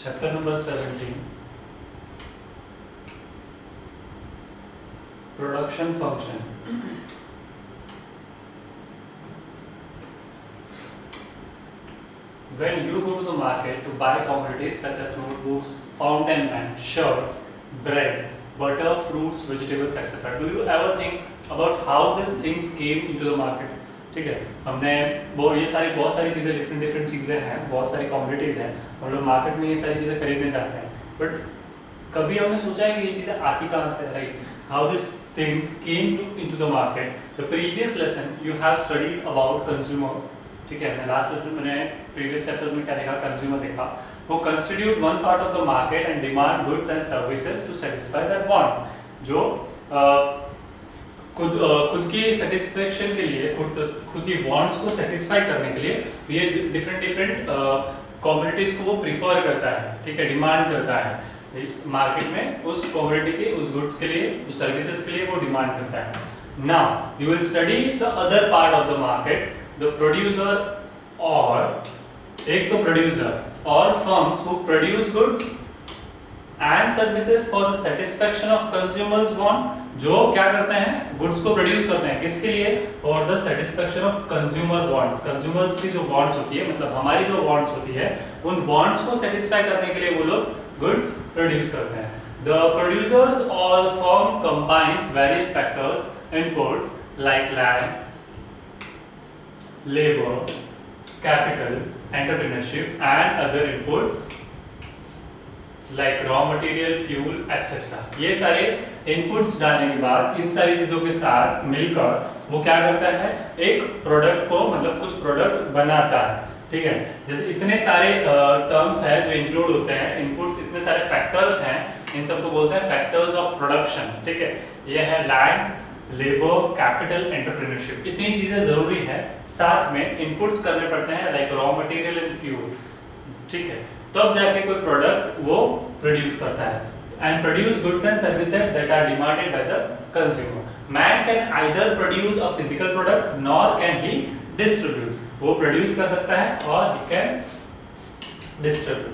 Chapter number 17, Production Function. When you go to the market to buy commodities such as notebooks, fountain pen, shirts, bread, butter, fruits, vegetables, etc., do you ever think about how these things came into the market? ठीक है, हमने बहुत सारी चीज़ें different चीज़ें हैं, बहुत सारी कमोडिटीज़ हैं, हम लोग मार्केट में ये सारी चीज़ें खरीदने जाते हैं, बट कभी हमने सोचा है कि ये चीज़ें आती कहाँ से, right? How this things came into the market. The previous lesson you have studied about consumer. ठीक है, लास्ट लेसन मैंने प्रीवियस चैप्टर्स में क्या देखा, कंज्यूमर देखा, वो constitute one part of the market and demand goods and services to satisfy that want. जो खुद की सेटिस्फेक्शन के लिए, खुद की वांट्स को सेटिस्फाई करने के लिए ये डिफरेंट कमोडिटीज को वो प्रीफर करता है. ठीक है, डिमांड करता है मार्केट में, उस कमोडिटी के, उस गुड्स के लिए, उस सर्विसेज के लिए वो डिमांड करता है. Now you will study the other part of the market, the producer, और एक तो प्रोड्यूसर और firms who produce goods and services for the satisfaction of consumers want. जो क्या करते हैं, गुड्स को प्रोड्यूस करते हैं, किसके लिए? For the satisfaction of consumer wants. Consumers की जो वांट्स होती है, मतलब हमारी जो वांट्स होती है, उन वांट्स को सेटिस्फाई करने के लिए वो लोग गुड्स प्रोड्यूस करते हैं. द प्रोड्यूसर्स और firm combines various factors, inputs like land, labour, capital, entrepreneurship and other inputs like raw material, fuel etcetera. ये सारे इनपुट्स डालने के बाद, इन सारी चीजों के साथ मिलकर वो क्या करता है, एक प्रोडक्ट को, मतलब कुछ प्रोडक्ट बनाता है. ठीक है, जैसे इतने सारे टर्म्स हैं जो इंक्लूड होते हैं, इनपुट्स, इतने सारे फैक्टर्स हैं, इन सबको बोलते हैं फैक्टर्स ऑफ प्रोडक्शन. ठीक है, ये है लैंड, लेबर, कैपिटल, एंटरप्रेन्योरशिप. इतनी चीजें जरूरी है, साथ में इनपुट्स करने पड़ते हैं like raw material and fuel. ठीक है, तब जाके कोई प्रोडक्ट वो प्रोड्यूस करता है. And produce goods and services that are demanded by the consumer. Man can either produce a physical product nor can he distribute. वो प्रोड्यूस कर सकता है और ही कैन डिस्ट्रक्ट.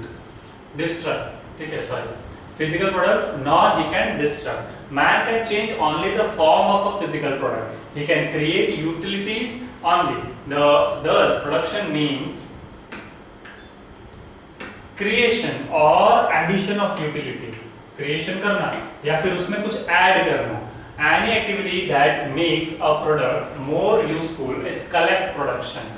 ठीक है, sorry, physical product nor he can destruct. Man can change only the form of a physical product. He can create utilities only. Thus production means creation or addition of utility. Creation करना या फिर उसमें कुछ add करना. Any activity that makes a product more useful is collect production.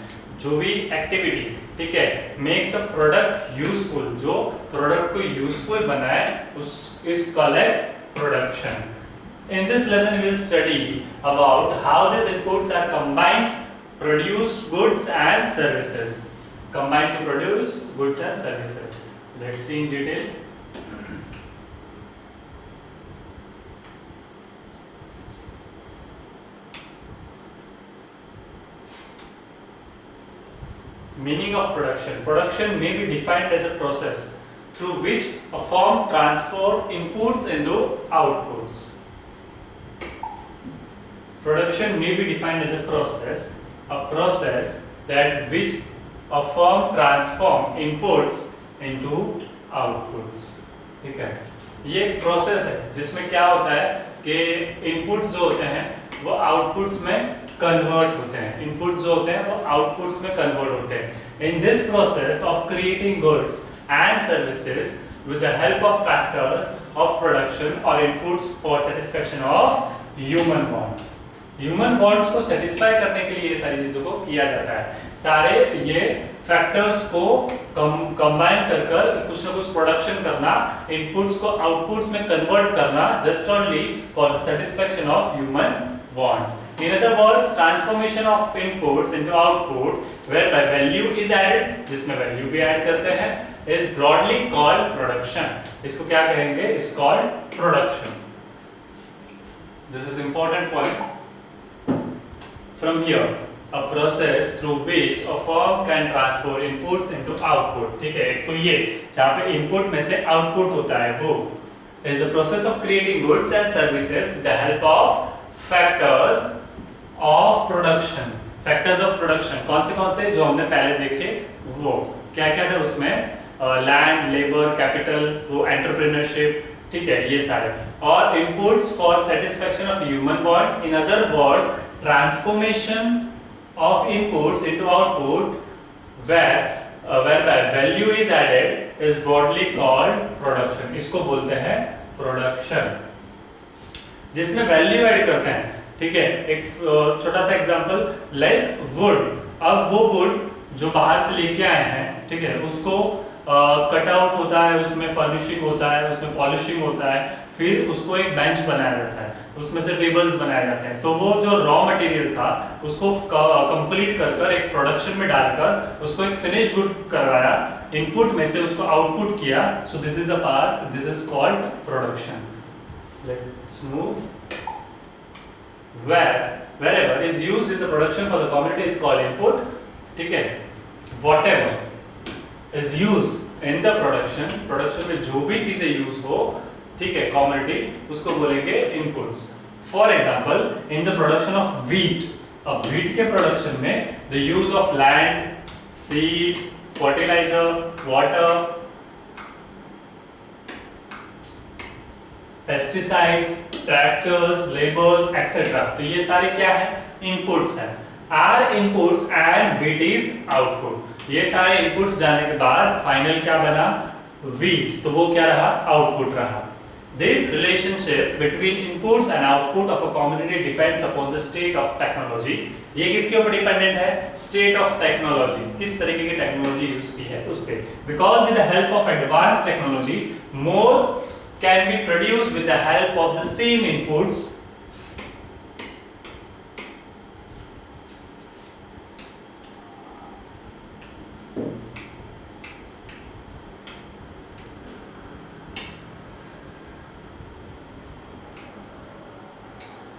जो भी activity, ठीक है, मेक्स अ प्रोडक्ट यूजफुल, जो प्रोडक्ट को यूजफुल बनाए, उस is called production. In this lesson we will study about how this inputs are combined, produce goods and services. Combined to produce goods and services. Let's see in detail. Meaning of production. Production may be defined as a process through which a firm transforms inputs into outputs. Production may be defined as a process that which a firm transforms inputs into outputs. ठीक है, ये एक process है जिसमें क्या होता है कि इनपुट्स जो होते हैं वो आउटपुट्स में कन्वर्ट होते हैं. इनपुट जो होते हैं वो आउटपुट्स में कन्वर्ट होते हैं. In this process of creating goods and services with the help of factors of production और inputs for satisfaction of human wants. Human wants को सेटिस्फाई करने के लिए ये सारी चीजों को किया जाता है. सारे ये फैक्टर्स को कंबाइन कर कुछ ना कुछ प्रोडक्शन करना, इनपुट्स को आउटपुट्स में कन्वर्ट करना, just only for the satisfaction of human wants. In other words, transformation of inputs into output, whereby value is added, जिसमें value भी add करते हैं, is broadly called production. इसको क्या कहेंगे? Is called production. This is important point. From here, a process through which a firm can transfer inputs into output. ठीक है, तो ये जहाँ पे input में से output होता है वो is the process of creating goods and services with the help of factors of production. Factors of production कौन से जो हमने पहले देखे, वो क्या क्या थे उसमें? लैंड, लेबर, कैपिटल, वो एंटरप्रेन्योरशिप, ठीक है, ये सारे। और inputs for satisfaction of human wants, in other words transformation of inputs into output whereby value is added is broadly called production। इसको बोलते हैं प्रोडक्शन, जिसमें वैल्यू ऐड करते हैं, ठीक है। एक छोटा सा एग्जांपल लाइक वुड। अब वो वुड जो बाहर से लेके आए हैं, ठीक है, उसको कट आउट होता है, उसमें फर्निशिंग होता है, उसमें पॉलिशिंग होता है, फिर उसको एक बेंच बनाया जाता है, उसमें से टेबल्स बनाए जाते हैं। तो वो जो रॉ मटेरियल था उसको कंप्लीट कर एक प्रोडक्शन में डालकर उसको एक फिनिश गुड करवाया, इनपुट में से उसको आउटपुट किया। So this is a part, this is called production. Let's move. wherever is used in the production for the commodity is called input, ठीक है। whatever is used in the production में जो भी चीजें यूज हो, ठीक है, कॉमोडिटी, उसको बोलेंगे inputs. For example in the production of wheat, अब व्हीट के प्रोडक्शन में the use of land, seed, fertiliser, water, pesticides, tractors, labours etcetera, तो ये सारे क्या है, इनपुट्स हैं। Are inputs and wheat is output. ये सारे इनपुट्स जाने के बाद फाइनल क्या बना, व्हीट, तो वो क्या रहा, आउटपुट रहा। This relationship between inputs and output of a commodity depends upon the state of technology। ये किसके ऊपर डिपेंडेंट है, स्टेट ऑफ टेक्नोलॉजी, किस तरीके की टेक्नोलॉजी यूज की है उस पे। Because with the help of advanced technology, more can be produced with the help of the same inputs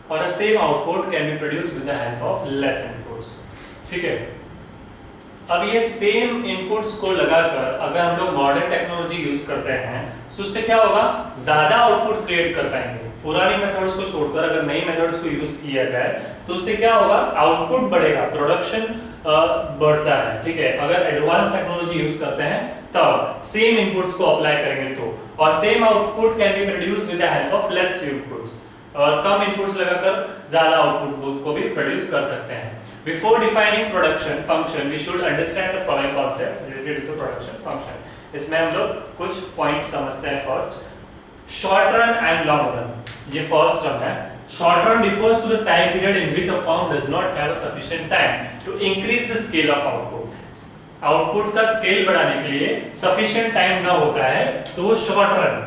or the same output can be produced with the help of less inputs, ठीक है। अब ये same inputs को लगाकर अगर हम लोग modern technology use करते हैं तो उससे क्या होगा, ज्यादा आउटपुट क्रिएट कर पाएंगे। पुरानी मेथड्स को छोड़कर अगर नई मेथड्स को यूज किया जाए तो उससे क्या होगा, आउटपुट बढ़ेगा, प्रोडक्शन बढ़ता है, ठीक है। अगर एडवांस टेक्नोलॉजी यूज करते हैं तब सेम इनपुट्स को अप्लाई करेंगे तो, और same output can be produce with the help of less inputs, और कम इनपुट्स लगाकर ज्यादा आउटपुट को भी प्रोड्यूस कर सकते हैं। Before defining production function, we should understand the following concepts related to the production function। इसमें हम लोग कुछ पॉइंट्स समझते हैं। First, short run and long run. ये फर्स्ट टर्म है। Short run refers to the time period in which a firm does not have a sufficient time to increase the scale of output। Output का scale बढ़ाने के लिए sufficient time ना होता है तो वो शॉर्ट रन,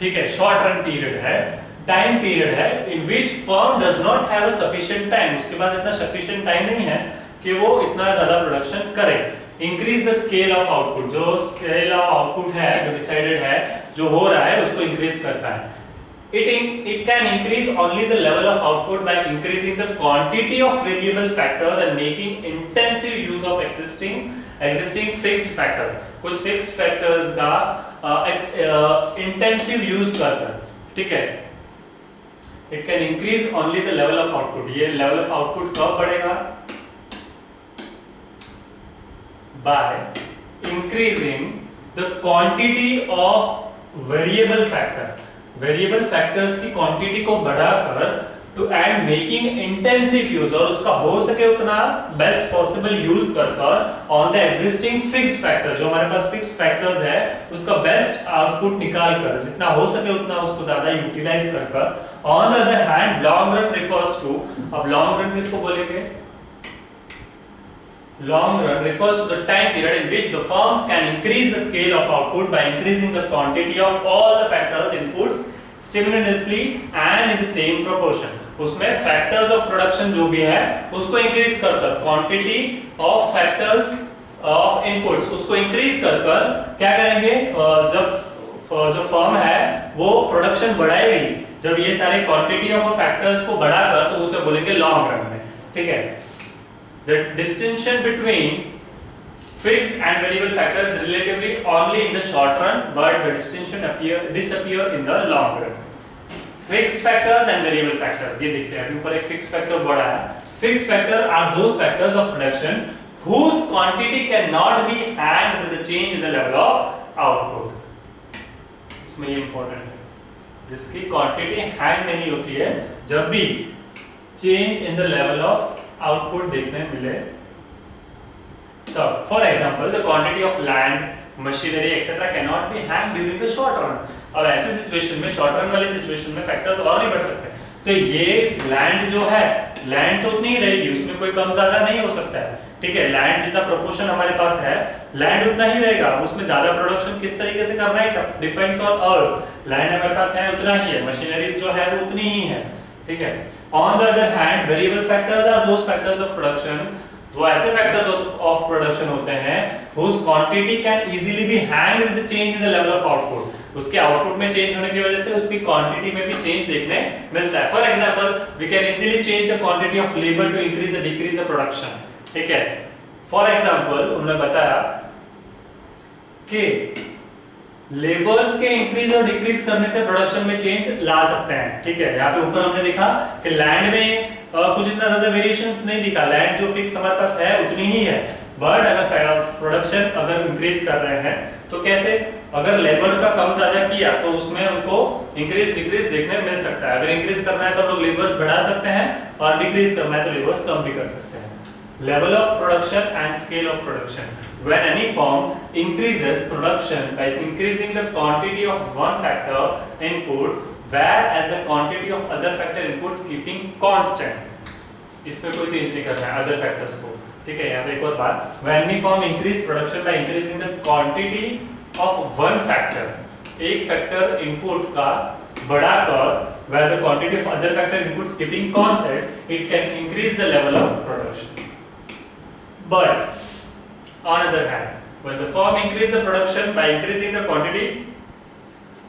ठीक है, शॉर्ट रन पीरियड है। टाइम पीरियड है in which firm does not have a sufficient time, उसके पास इतना सफिशिएंट टाइम नहीं है कि वो इतना ज्यादा प्रोडक्शन करे। Increase the scale of output, जो स्केल ऑफ आउटपुट है, जो डिसाइडेड है, जो हो रहा है, उसको इंक्रीज करता है। It can increase only the level of output by increasing the quantity of variable factors and making intensive use of existing fixed factors। कुछ fixed factors का intensive use करकर, ठीक है। It can increase only the level of output। ये level of output कब बढ़ेगा, by increasing the quantity of variable factor। Variable factors की quantity को बढ़ाकर to and making intensive use, और उसका हो सके उतना बेस्ट पॉसिबल यूज कर on the existing fixed factor. जो हमारे पास फिक्स्ड फैक्टर्स है उसका बेस्ट आउटपुट निकाल कर, जितना हो सके उतना उसको ज्यादा यूटिलाइज कर। On the other hand long run refers to, अब लॉन्ग रन किसको बोलेंगे, long run refers to the time period in which the firms can increase the scale of output by increasing the quantity of all the factors inputs simultaneously and in the same proportion। उसमें factors of production जो भी है उसको increase कर quantity of factors of inputs उसको increase कर क्या करेंगे, जब जो फर्म है वो प्रोडक्शन बढ़ाएगी, जब ये सारे quantity of factors को बढ़ाकर, तो उसे बोलेंगे लॉन्ग रन में, ठीक है। The distinction between fixed and variable factors is relatively only in the short run, but the distinction disappear in the long run। Fixed factors and variable factors, ये देखते हैं। अभी ऊपर एक fixed factor बढ़ा है। Fixed factor are those factors of production whose quantity cannot be hanged with the change in the level of output। इसमें ये इंपॉर्टेंट है, जिसकी क्वांटिटी हैंग नहीं होती है जब भी change in the level of output देखने मिले तब। For example the quantity of land, machinery etcetera can not B hang during the short run. अब ऐसे सिचुएशन में, शॉर्ट रन वाली सिचुएशन में फैक्टर्स और नहीं बढ़ सकते, तो ये लैंड जो है, लैंड तो उतनी ही रहेगी, उसमें कोई कम ज्यादा नहीं हो सकता है, ठीक है। लैंड जितना प्रोपोर्शन हमारे पास है, लैंड उतना ही रहेगा, उसमें ज्यादा प्रोडक्शन किस तरीके से करना है डिपेंड्स ऑन अस। लैंड हमारे पास है उतना ही है, मशीनरीज जो है वो उतनी ही है, ठीक है। On the other hand variable factors are those factors of production, वो ऐसे फैक्टर्स ऑफ प्रोडक्शन होते हैं whose quantity can easily be hanged with the change in the level of output। उसके आउटपुट में चेंज होने की वजह से उसकी क्वांटिटी में भी चेंज देखने मिलता है। For example we can easily change the quantity of labour to increase और डिक्रीज द प्रोडक्शन, ठीक है। फॉर एग्जांपल उन्होंने बताया कि लेबर्स के इंक्रीज और डिक्रीज करने से प्रोडक्शन में चेंज ला सकते हैं, ठीक है। यहाँ पे ऊपर हमने देखा कि लैंड में कुछ इतना ज्यादा वेरिएशंस नहीं दिखा, लैंड जो फिक्स हमारे पास है उतनी ही है, बट अगर प्रोडक्शन अगर इंक्रीज कर रहे हैं तो कैसे, अगर लेबर का कम ज्यादा किया तो उसमें उनको इंक्रीज डिक्रीज देखने मिल सकता है। अगर इंक्रीज करना है तो लोग लेबर्स बढ़ा सकते हैं और डिक्रीज करना है तो लेबर्स कम भी कर सकते हैं। Level of production and scale of production, when any firm increases production by increasing the quantity of one factor input whereas the quantity of other factor inputs keeping constant। इसमें कोई change नहीं करना है other factors को, ठीक है। यहाँ पे एक और बात, when any firm increase production by increasing the quantity of one factor, एक फैक्टर इनपुट का बढ़ाकर where the quantity of other factor inputs keeping constant, it can increase the level of production। But on other hand, when the firm increase the production by increasing the quantity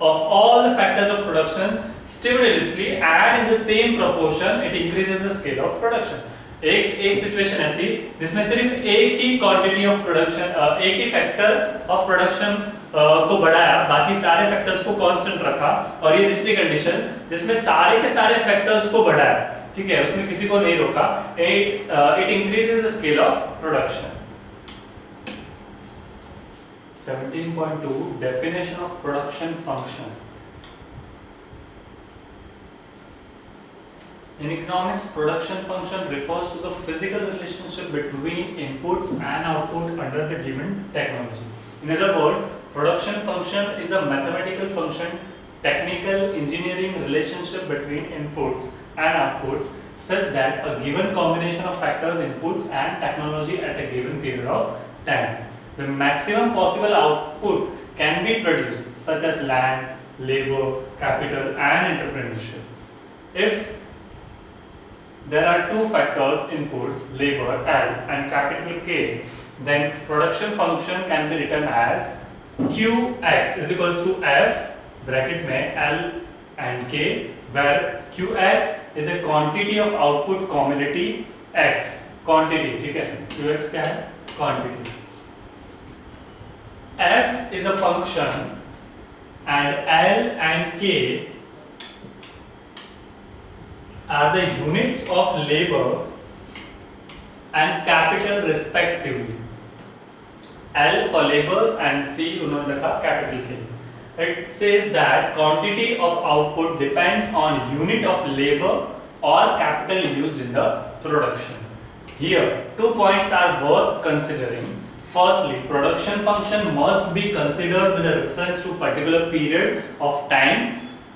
of all the factors of production simultaneously and in the same proportion, it increases the scale of production। एक situation ऐसी जिसमें सिर्फ एक ही quantity of production, एक ही factor of production को बढ़ाया, बाकी सारे फैक्टर्स को कांस्टेंट रखा, और ये दूसरी कंडीशन जिसमें सारे के सारे फैक्टर्स को बढ़ाया, ठीक है, उसमें किसी को नहीं रोका, it increases the scale of production. 17.2 definition of production function। In economics, production function refers to the physical relationship between inputs and output under the given technology। In other words, production function is a mathematical function, technical engineering relationship between inputs and outputs such that a given combination of factors, inputs and technology at a given period of time, the maximum possible output can be produced, such as land, labor, capital and entrepreneurship। If there are two factors, inputs labor L and capital K, then production function can be written as Qx is equals to F bracket में L and K, where Qx is a quantity of output commodity X, quantity, ठीक है, Qx क्या है, quantity। F is a function and L and K are the units of labor and capital respectively। L for labors and C उन्होंने रखा capital के लिए। It says that quantity of output depends on unit of labor or capital used in the production। Here, 2 points are worth considering। Firstly, production function must be considered with a reference to particular period of time,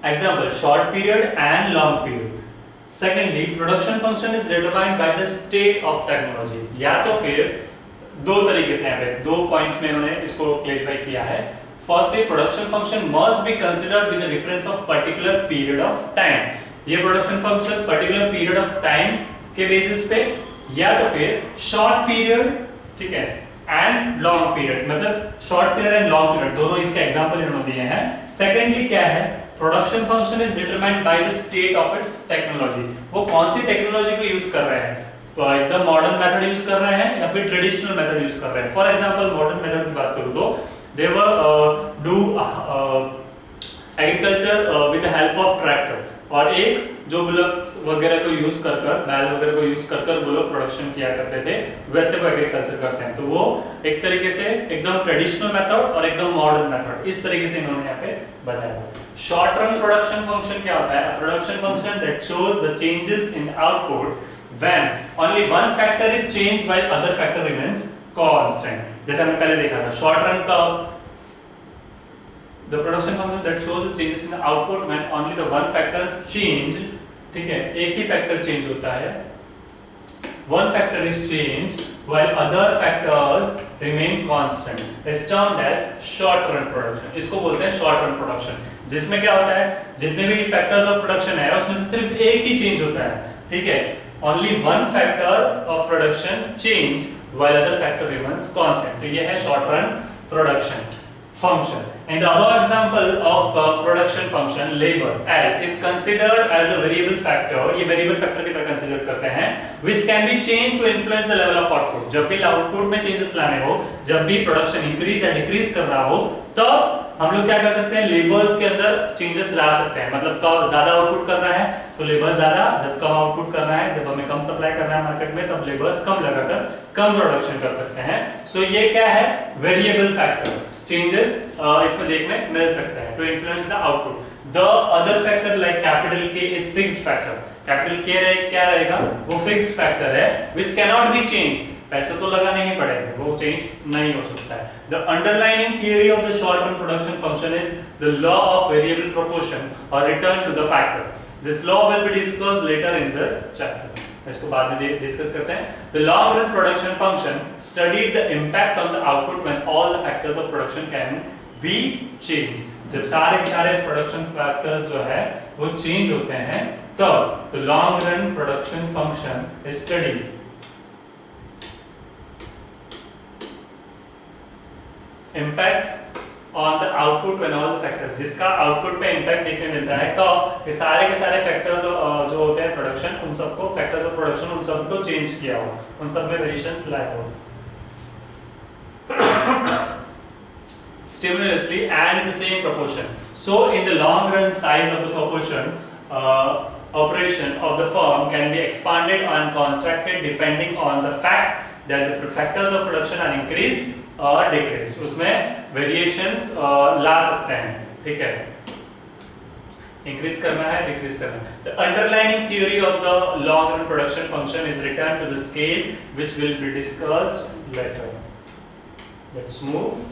example short period and long period। Secondly, production function is determined by the state of technology। या तो फिर दो तरीके से यहाँ पे दो points में उन्होंने इसको क्लैरिफाई किया है। Firstly, production function must be considered with a reference of particular period of time। ये production function particular period of time के बेसिस पे, या तो फिर short period, ठीक है, and long period, मतलब short period and long period दोनों इसके एग्जांपल इन्होंने दिए हैं। Secondly क्या है, production function is determined by the state of its technology. वो कौन सी टेक्नोलॉजी को यूज कर रहे हैं, तो एकदम मॉडर्न मेथड यूज कर रहे हैं या फिर ट्रेडिशनल मेथड यूज कर रहे हैं। फॉर एग्जांपल मॉडर्न मेथड की बात करूं तो they were do agriculture with the help of tractor, और एक जो बुलक वगैरह को यूज कर कर, बैल वगैरह को यूज कर कर वो लोग प्रोडक्शन किया करते थे, वैसे वो एग्रीकल्चर करते हैं। तो वो एक तरीके से एकदम ट्रेडिशनल मेथड और एकदम मॉडर्न मेथड, इस तरीके से इन्होंने यहाँ पे बताया। शॉर्ट टर्म प्रोडक्शन फंक्शन क्या होता है? Production function that shows the changes in output when only one factor is changed while other factor remains constant। जैसे हमने पहले देखा था शॉर्ट रन का the production function that shows the changes in the output when only the one factor change, ठीक है, एक ही factor change होता है, one factor is changed while other factors remain constant is termed as short run production। इसको बोलते हैं short run production, जिसमें क्या होता है, जितने भी फैक्टर्स ऑफ प्रोडक्शन है उसमें से सिर्फ एक ही चेंज होता है, ठीक है, only one factor of production change while other factor remains constant। तो ये है short run production function। And the other example of production function labor as is considered as a variable factor, ये variable factor की तरह consider करते हैं, which can be changed to influence the level of output। जब भी output में changes लाने हो, जब भी production increase या decrease कर रहा हो, तब हम लोग क्या कर सकते हैं, लेबर्स के अंदर चेंजेस ला सकते हैं। मतलब कब ज्यादा आउटपुट करना है तो लेबर ज्यादा, जब कम आउटपुट करना है, जब हमें कम सप्लाई करना है मार्केट में, तब लेबर्स कम लगाकर कम प्रोडक्शन कर सकते हैं। सो ये क्या है, वेरिएबल फैक्टर, चेंजेस इसमें देखने मिल सकते हैं to influence the output. The other factor like capital के इज फिक्स्ड फैक्टर। कैपिटल के क्या रहेगा, वो फिक्स्ड फैक्टर है which can not be change, पैसे तो लगाने ही पड़ेंगे, वो चेंज नहीं हो सकता है। The underlying theory of the short run production function is the law of variable proportion or return to the factor। This law will be discussed later in this chapter। इसको बाद में डिस्कस करते हैं। The long run production function studied the impact on the output when all the factors of production can be changed। जब सारे के सारे production factors जो है वो चेंज होते हैं, तब the long run production function is studied impact on the output when all the factors, जिसका आउटपुट पे इम्पैक्ट देखने मिलता है, तो ये सारे के सारे फैक्टर्स जो होते हैं प्रोडक्शन, उन सबको फैक्टर्स ऑफ प्रोडक्शन उन सबको चेंज किया हो, उन सब में वेरिएशंस लाए हो stimulously and in the same proportion। So in the long run size of the proportion operation of the firm can be expanded and contracted depending on the fact that the factors of production are increased और decrease, उसमें variations ला सकते हैं, ठीक है, increase करना है, decrease करना है। The underlying theory of the long run production function is returned to the scale which will be discussed later। Let's move।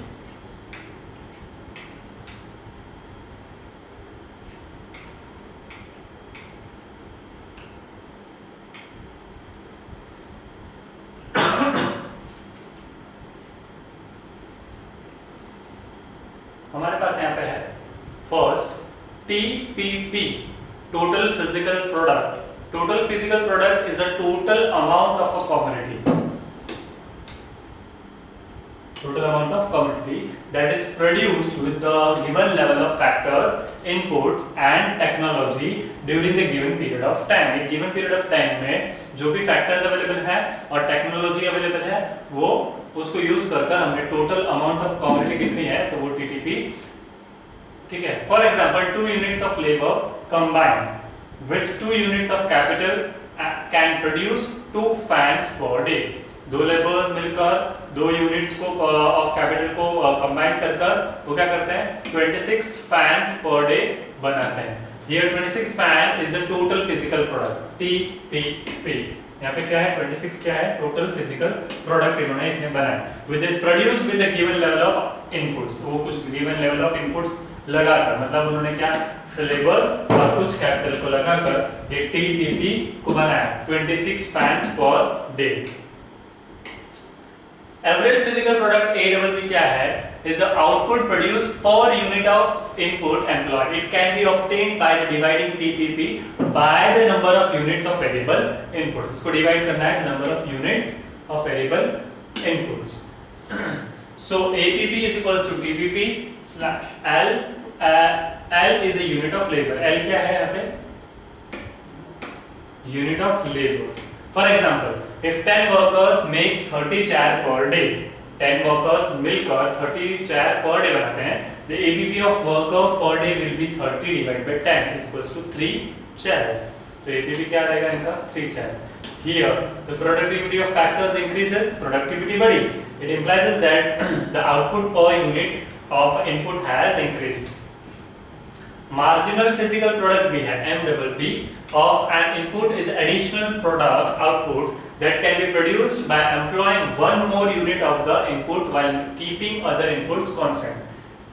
हमारे पास यहाँ पे है first TPP, total physical product. Total physical product is the total amount of a commodity, total amount of commodity that is produced with the given level of factors, inputs and technology during the given period of time। एक given period of time में जो भी factors available है और technology available है, वो उसको use कर हमने टोटल अमाउंट ऑफ कमोडिटी कितनी है, तो वो TTP, ठीक है। For example 2 units of labour combined with 2 units of capital can produce 2 fans per day. 2 labours मिलकर 2 यूनिट्स को ऑफ कैपिटल को कंबाइन कर वो क्या करते हैं, 26 फैंस पर डे बनाते हैं। Here 26 fan is the total physical product, TPP। यहाँ पे क्या है, 26 क्या है, टोटल फिजिकल प्रोडक्ट इन्होंने इतने बनाए, which is produced with a given level of inputs। वो कुछ given level of inputs लगाकर, मतलब उन्होंने क्या, लेबर्स और कुछ कैपिटल को लगाकर ये TPP को बनाया, 26 fans per day. Average physical product APP क्या है, is the output produced per unit of input employed। It can be obtained by the dividing TPP by the number of units of variable inputs। इसको divide करना है number of units of variable inputs। So APP is equals to TPP slash L। L is a unit of labor। L क्या है यहाँ पे, unit of labor। For example, if 10 workers make 30 chair per day, 10 workers मिलकर 30 chair per day बनाते हैं, the APP of worker per day will be 30 divided by 10 is equals to 3 chairs। तो APP क्या रहेगा इनका 3 choice. Here the productivity of factors increases, productivity बढ़ी, it implies that the output per unit of input has increased. Marginal physical product भी है MPP of an input is additional product output that can be produced by employing one more unit of the input while keeping other inputs constant.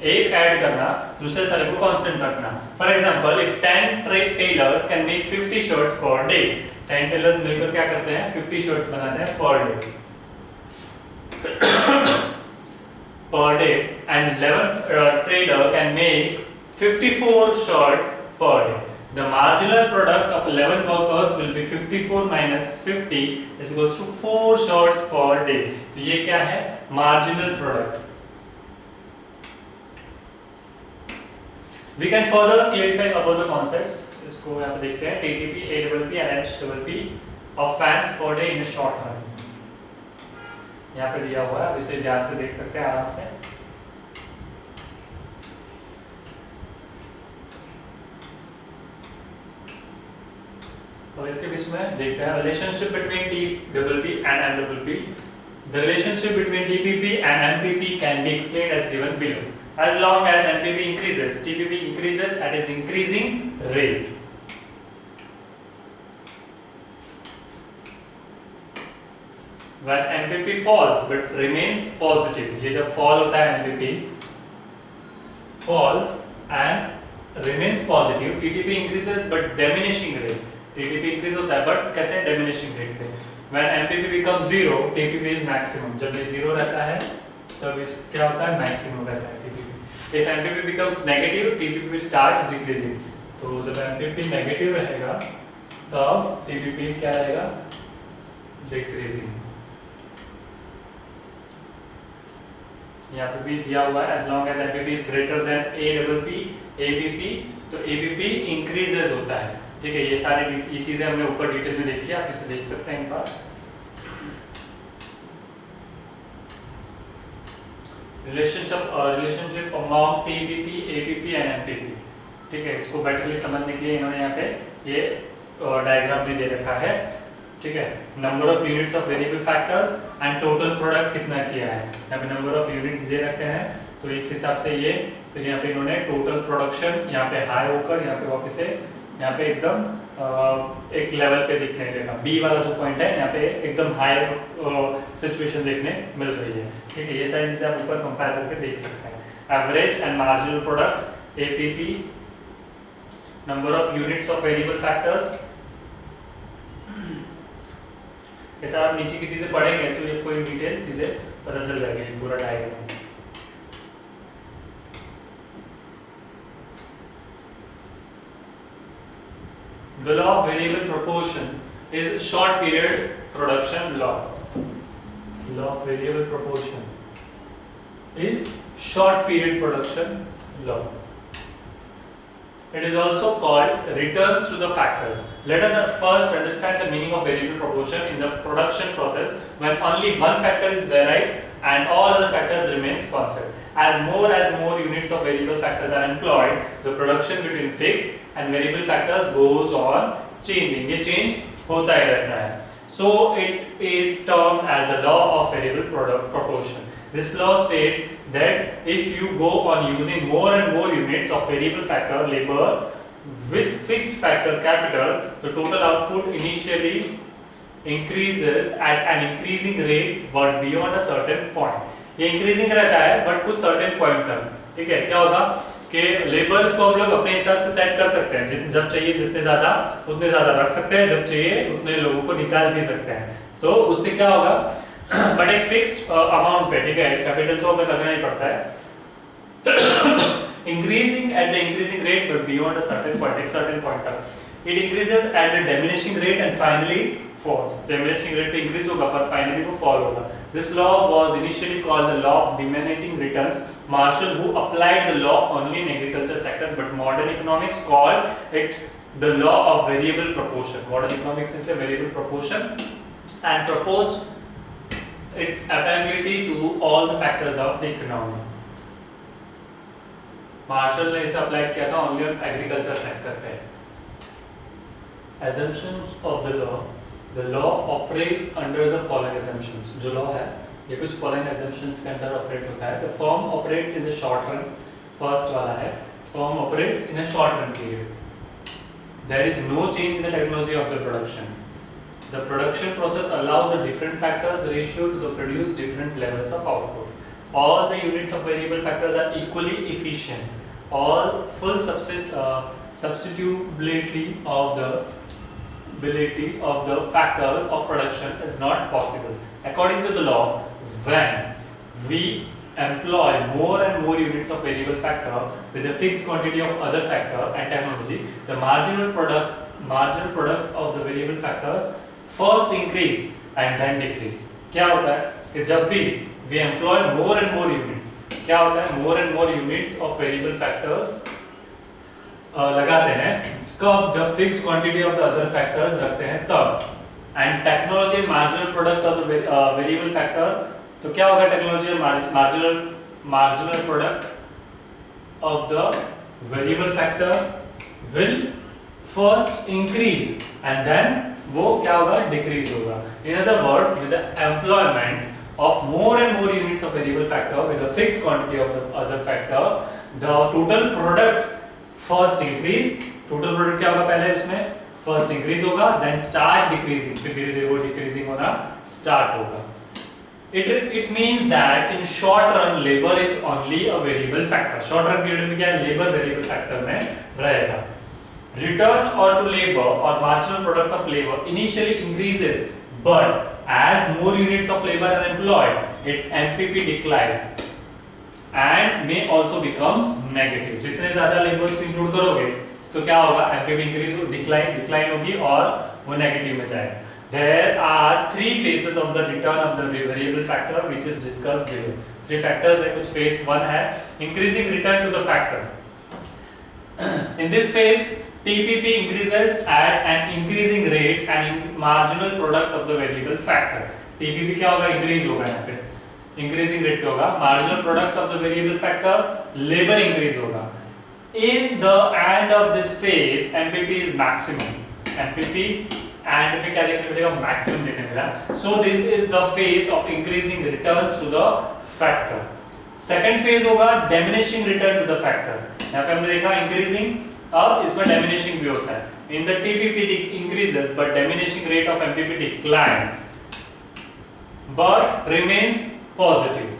एक add करना, दूसरे सारे को constant रखना. For example if 10 tailors can make 50 shirts per day, 10 tailors मिलकर क्या करते हैं 50 शर्ट्स बनाते हैं per day per day, and 11 tailor can make 54 shirts per day. The marginal product of 11 workers will be 54 minus 50 is equals to 4 shirts per day. तो ये क्या है marginal product. We can further clarify about the concepts. इसको यहाँ पे देखते हैं TTP, APP and HPP of fans per day in a short run. यहाँ पे दिया हुआ है, इसे ध्यान से देख सकते हैं आराम से. और इसके बीच में देखते हैं relationship between TPP and MPP. The relationship between TPP and MPP can be explained as given below. As long as MPP increases, TPP increases at its increasing rate. When MPP falls but remains positive, ये जब fall होता है MPP falls and remains positive, TTP increases but diminishing rate. TTP increase होता है but कैसे diminishing rate पे? When MPP becomes 0, TPP is maximum. जब ये 0 रहता है तब इस क्या होता है maximum रहता है TPP. If MPP becomes negative, TPP starts decreasing. तो जब MPP negative रहेगा तब TPP क्या रहेगा decreasing. यहाँ पे भी दिया हुआ है as long as MPP is greater than APP, तो APP increases होता है. ठीक है, ये चीजें हमने ऊपर डिटेल में देखी है, आप इसे देख सकते हैं एक बार. Relationship among TPP, APP and MPP. ठीक है, इसको बेटरली समझने के लिए इन्होंने यहाँ पे ये डायग्राम भी दे रखा है. ठीक है, number of units of variable factors and total product कितना किया है. यहाँ पे नंबर ऑफ यूनिट्स दे रखे हैं, तो इस हिसाब से ये फिर यहाँ पे इन्होंने टोटल प्रोडक्शन यहाँ पे हाई होकर यहाँ पे वापस से यहाँ पे एकदम एक लेवल पे दिखने लगा. बी वाला जो पॉइंट है यहाँ पे एकदम हाई सिचुएशन देखने मिल रही है. ठीक है, ये सारी चीजें आप ऊपर कंपेयर करके देख सकते हैं. Average and marginal product APP, number of units of variable factors. ऐसा आप नीचे की चीजें पढ़ेंगे तो ये कोई डिटेल चीजें पता चल जाएगी पूरा diagram. The law of variable proportion is short period production law. Law of variable proportion is short period production law. It is also called returns to the factors. Let us first understand the meaning of variable proportion in the production process when only one factor is varied and all other factors remains constant. As more units of variable factors are employed, the production between fixed and variable factors goes on changing. ये change होता ही रहता है. So it is termed as the law of variable proportion. This law states that if you go on using more and more units of variable factor labor with fixed factor capital, the total output initially increases at an increasing rate but beyond a certain point. ये increasing रहता है but कुछ certain point तक. ठीक है, क्या होगा कि लेबर्स को हम लोग अपने हिसाब से सेट कर सकते हैं. जब चाहिए जितने ज्यादा उतने ज्यादा रख सकते हैं, जब चाहिए उतने लोगों को निकाल भी सकते हैं. तो उससे क्या होगा बट एक फिक्स्ड अमाउंट पे. ठीक है, कैपिटल तो हमें लगना ही पड़ता है. Increasing at the increasing rate but beyond a certain point, एक सर्टेन पॉइंट तक. It increases at the diminishing rate and finally falls. Diminishing rate increase होगा पर finally वो fall होगा. This law was initially called the law of diminishing returns. Marshall, who applied the law only in agriculture sector, but modern economics called it the law of variable proportion. Modern economics is a variable proportion and proposed its applicability to all the factors of the economy. Marshall ने इसे apply किया था only on agriculture sector पे. assumptions of the law operates under the following assumptions. जो law है ये कुछ following assumptions के अंदर operate होता है. The firm operates in the short run. First वाला है firm operates in a short run period. There is no change in the technology of the production. The production process allows the different factors ratio to produce different levels of output. All the units of variable factors are equally efficient. All full substitutability of the ability of the factors of production is not possible. According to the law, when we employ more and more units of variable factor with a fixed quantity of other factor and technology, the marginal product of the variable factors first increase and then decrease. क्या होता है कि जब भी we employ more and more units, क्या होता है more and more units of variable factors लगाते हैं कब, जब fix quantity of the other factors रखते हैं तब. And technology marginal product of the variable factor, तो क्या होगा technology marginal product of the variable factor will first increase and then वो क्या होगा डिक्रीज होगा. In other words, with the employment of more and more units of variable factor with a fixed quantity of the other factor, the total product first increase. total product क्या होगा पहले उसमें first increase होगा, then start decreasing, फिर धीरे धीरे वो decreasing होना start होगा. It means that in short run labor is only a variable factor. Short run period में क्या है, labor variable factor में रहेगा. Return or to labor or marginal product of labor initially increases, but as more units of labor are employed, its MPP declines and may also becomes negative. जितने ज़्यादा labours को include करोगे तो क्या होगा, MPP increase हो, decline होगी और वो नेगेटिव में जाएगा. There are three phases of the return of the variable factor which is discussed below. Three factors है, कुछ phase 1 है increasing return to the factor. In this phase, TPP increases at an increasing rate and marginal product of the variable factor. TPP क्या होगा, increase होगा यहाँ पे, increasing rate पे होगा. Marginal product of the variable factor, labor increase होगा. In the end of this phase, MPP is maximum. MPP and पे क्या देखने मिलेगा, maximum देखने मिला. So this is the phase of increasing returns to the factor. Second phase होगा diminishing return to the factor. यहाँ पे हमने देखा increasing, अब इसमें diminishing भी होता है. In the TPP increases but diminishing rate of MPP declines but remains positive.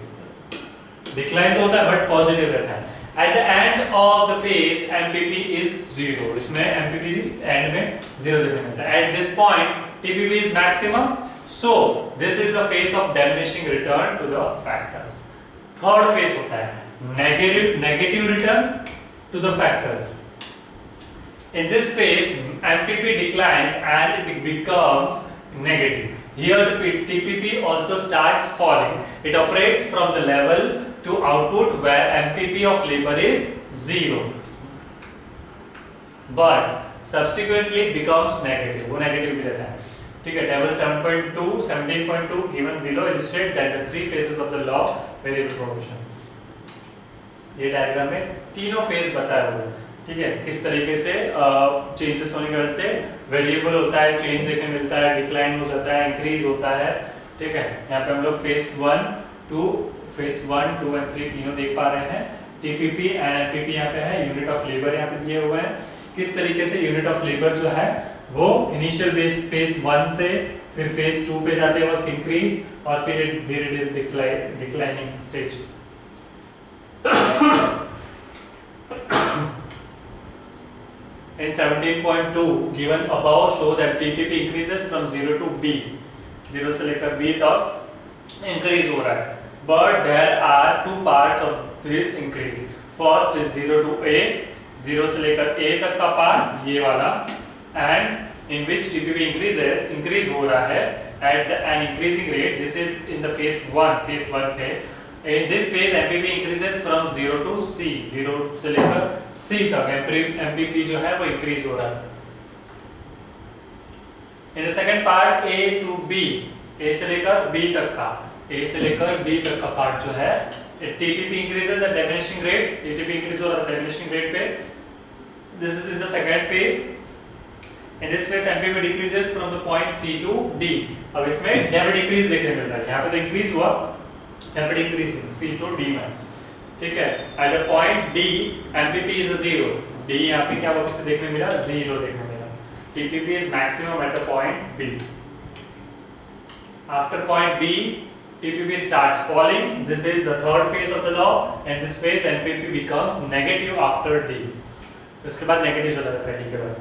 Decline तो होता है but positive रहता है. At the end of the phase MPP is 0. इसमें MPP end में 0 देखने मिलता है. At this point TPP is maximum. So this is the phase of diminishing return to the factors. Third phase होता है negative return to the factors. In this phase, MPP declines and it becomes negative. Here the TPP also starts falling. It operates from the level to output where MPP of labor is 0, but subsequently becomes negative. वो negative भी रहता है. ठीक है. Table 17.2 given below illustrate that the three phases of the law variable proportion. ये diagram में तीनों phase बताया हुआ है. ठीक है, किस तरीके से चेंजेस होने की वजह से वेरिएबल होता है, चेंज देखने मिलता है, डिक्लाइन हो जाता है, इंक्रीज होता है. ठीक है, यहाँ पे हम लोग फेज 1, 2 एंड 3 तीनों देख पा रहे हैं. टीपीपी एंड एमपीपी यहाँ पे है, यूनिट ऑफ लेबर यहाँ पे दिए हुए हैं. किस तरीके से यूनिट ऑफ लेबर जो है वो इनिशियल फेज 1 से फिर फेज 2 पे जाते वक्त इंक्रीज और फिर धीरे धीरे declining stage. In 17.2 given above show that TPP increases from 0 to B, 0 से लेकर B तक increase हो रहा है. But there are two parts of this increase. First is 0 to A, 0 से लेकर A तक का पार्ट ये वाला, and in which TPP increase हो रहा है at an increasing rate. This is in the phase 1 पे. In this phase MPP increases from 0 to C, 0 से लेकर C तक MPP जो है वो increase हो रहा है. In the second part A to B, A से लेकर B तक का पार्ट जो है TPP increases at diminishing rate, TPP increase हो रहा है diminishing rate पे. This is in the second phase In this phase MPP decreases from the point C to D. अब इसमें यहाँ पे डिक्रीज देखने मिल रहा है, यहाँ पे तो इंक्रीज हुआ, यहाँ पे डिक्रीजिंग C to D में, ठीक है। At the point D MPP is 0, D यहाँ पे क्या वापस से देखने मिला, 0 देखने मिला। TPP is maximum at the point B. After point B, TPP starts falling. This is the third phase of the law. And this phase MPP becomes negative after D. उसके बाद नेगेटिव चला जाता है D के बाद।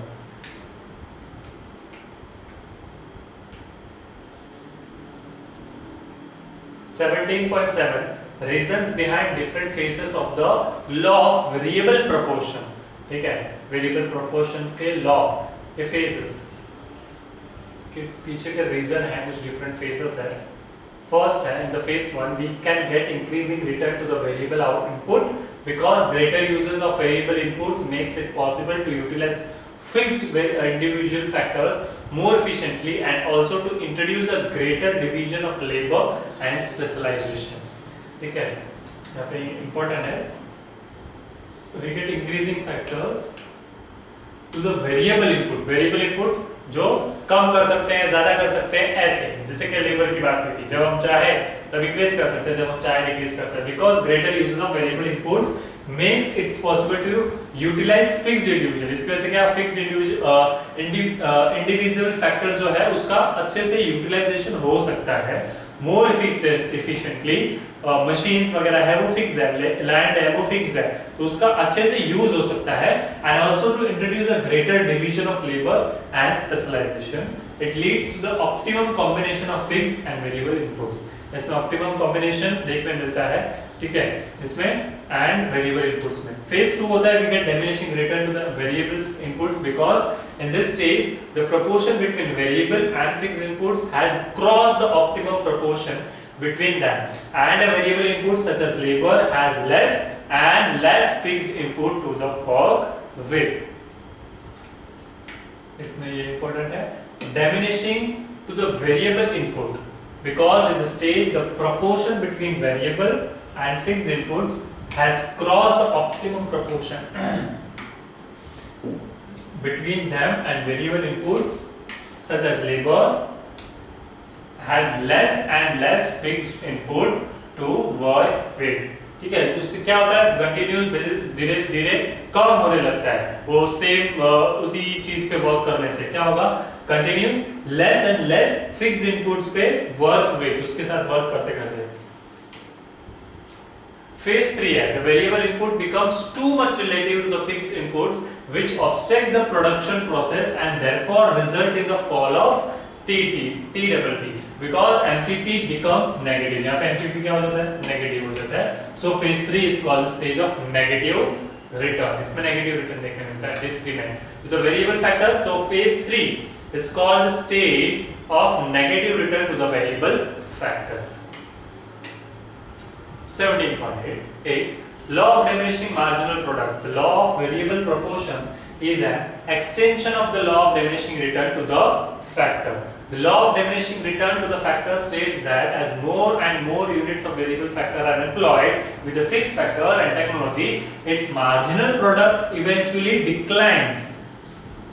17.7 reasons behind different phases of the law of variable proportion, ठीक है। Variable proportion के लॉ के phases के पीछे के रीजन है, कुछ डिफरेंट phases है। फर्स्ट है, in the phase 1 we can get increasing return to the variable input because greater uses of variable inputs makes it possible to utilize fixed individual factors more efficiently and also to introduce a greater division of labor and specialization, ठीक है। यहाँ पे important है, we get increasing factors to the variable input, variable input जो कम कर सकते हैं, ज्यादा कर सकते हैं, ऐसे जैसे कि लेबर की बात हुई थी, जब हम चाहे तब इंक्रीज कर सकते हैं, जब हम चाहे डिक्रीज कर सकते हैं। Because greater use of variable inputs makes its possible to utilise fixed individual. इस वजह से क्या फिक्स्ड इंडिविजुअल फैक्टर जो है उसका अच्छे से यूटिलाइजेशन हो सकता है, मोर एफिशिएंटली। मशीन्स वगैरह है वो फिक्स्ड है, लैंड है वो फिक्स्ड है, तो उसका अच्छे से यूज हो सकता है। And also to introduce a greater division of labour and specialisation, it leads to the optimum combination of fixed and variable inputs. इसमें ऑप्टिमम कॉम्बिनेशन देखने मिलता है, ठीक है, इसमें एंड वेरिएबल इनपुट्स में। फेज 2 होता है we get diminishing return to the variable inputs because in this stage the proportion between variable and fixed inputs has crossed the optimum proportion between them, and a variable input such as labor has less and less fixed input to the work with. इसमें ये important है, diminishing to the variable input because in the stage the proportion between variable and fixed inputs has crossed the optimum proportion between them, and variable inputs such as labor has less and less fixed input to work with, ठीक है। उससे क्या होता है, continuous धीरे धीरे कम होने लगता है, वो सेम उसी चीज पे वर्क करने से क्या होगा, continuous less and less fixed inputs पे वर्क विद, उसके साथ वर्क करते करते। Phase 3 है, the variable input becomes too much relative to the fixed inputs which obstruct the production process and therefore result in the fall of TTP because MPP becomes negative। यहाँ पे MPP क्या हो जाता है, negative हो जाता है। So phase 3 is called the stage of negative return। इसमें नेगेटिव रिटर्न देखने मिलता है phase 3 में। तो the variable factors, so phase 3 is called the stage of negative return to the variable factors। 17.8 law of diminishing marginal product, the law of variable proportion is an extension of the law of diminishing return to the factor। The law of diminishing return to the factor states that as more and more units of variable factor are employed with the fixed factor and technology, its marginal product eventually declines।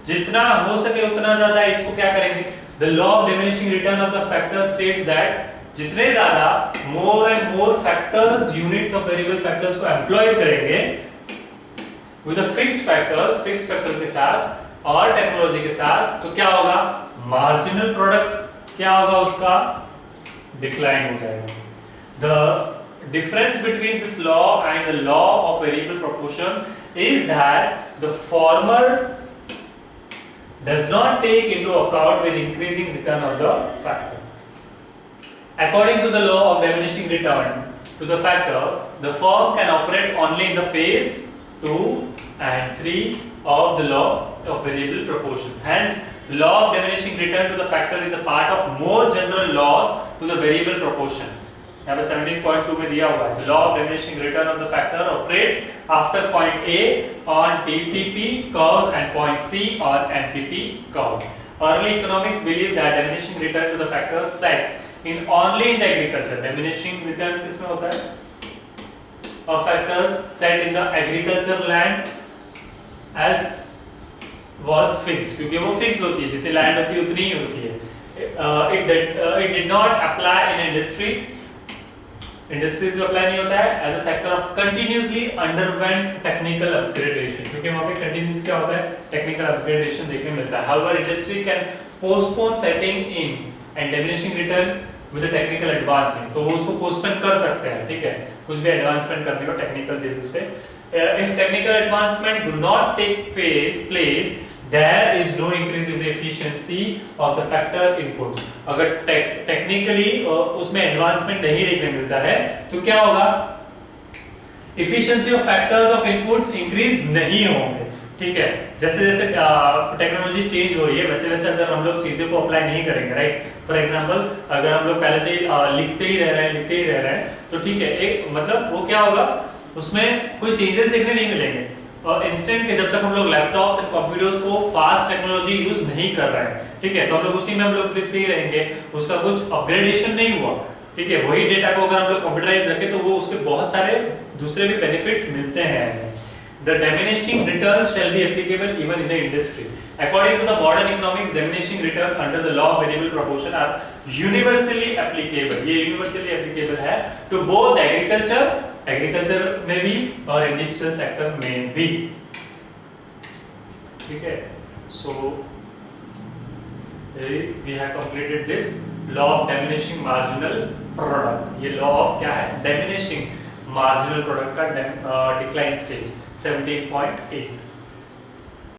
जितना हो सके उतना ज्यादा इसको क्या करेंगे, the law of diminishing return of the factor states that जितने ज्यादा more and more factors, units of variable factors को employed करेंगे with the fixed factor के साथ और टेक्नोलॉजी के साथ, तो क्या होगा, मार्जिनल प्रोडक्ट क्या होगा, उसका डिक्लाइन हो जाएगा। The difference between this law and the law of variable proportion is that the former does not take into account with increasing return of the factor. According to the law of diminishing return to the factor, the firm can operate only in the phase 2 and 3 of the law of variable proportions। Hence, the law of diminishing return to the factor is a part of more general laws to the variable proportion। यहाँ पे 17.2 में दिया हुआ है, the law of diminishing return of the factor operates after point A on TPP curves and point C on MPP curves। Early economics believed that diminishing return to the factor sets in only in the agriculture। diminishing return किसमें होता है, of factors set in the agriculture land as was fixed, क्योंकि वो fix होती है, जितनी land होती है उतनी ही होती है. It did not apply in industry. Industries में अप्लाई नहीं होता है. As a sector of continuously underwent technical upgradation, क्योंकि वहां पे कंटिन्यूअस क्या होता है, टेक्निकल अपग्रेडेशन देखने मिलता है. However industry can postpone setting in and diminishing return with the technical advancing, तो वो उसको पोस्टपोन कर सकते हैं. ठीक है, कुछ भी एडवांसमेंट करने को टेक्निकल बेसिस पे. If technical advancement do not take place, there is no increase in the efficiency of the factor inputs. अगर टेक्निकली उसमें एडवांसमेंट नहीं देखने मिलता है तो क्या होगा, efficiency of factors of inputs increase नहीं होंगे. ठीक है, जैसे जैसे टेक्नोलॉजी चेंज हो रही है वैसे वैसे अगर हम लोग चीजों को अप्लाई नहीं करेंगे, राइट. फॉर एग्जांपल अगर हम लोग पहले से लिखते ही रह रहे हैं तो ठीक है, एक मतलब वो क्या होगा, उसमें कोई चेंजेस देखने नहीं मिलेंगे. और इंस्टेंट के जब तक हम लोग लैपटॉप्स एंड कंप्यूटर्स को फास्ट टेक्नोलॉजी यूज नहीं कर रहे हैं, ठीक है, तो हम लोग उसी में हम लोग लिखते ही रहेंगे, उसका कुछ अपग्रेडेशन नहीं हुआ. ठीक है, वही डेटा को अगर हम लोग कंप्यूटराइज रखें तो वो उसके बहुत सारे दूसरे भी बेनिफिट्स मिलते हैं. The diminishing return shall be applicable even in the industry. According to the modern economics, diminishing return under the law of variable proportion are universally applicable. ये universally applicable है to both agriculture में भी और industrial sector में भी. ठीक है, so we have completed this law of diminishing marginal product. ये law of क्या है, diminishing marginal product का decline stage 17.8.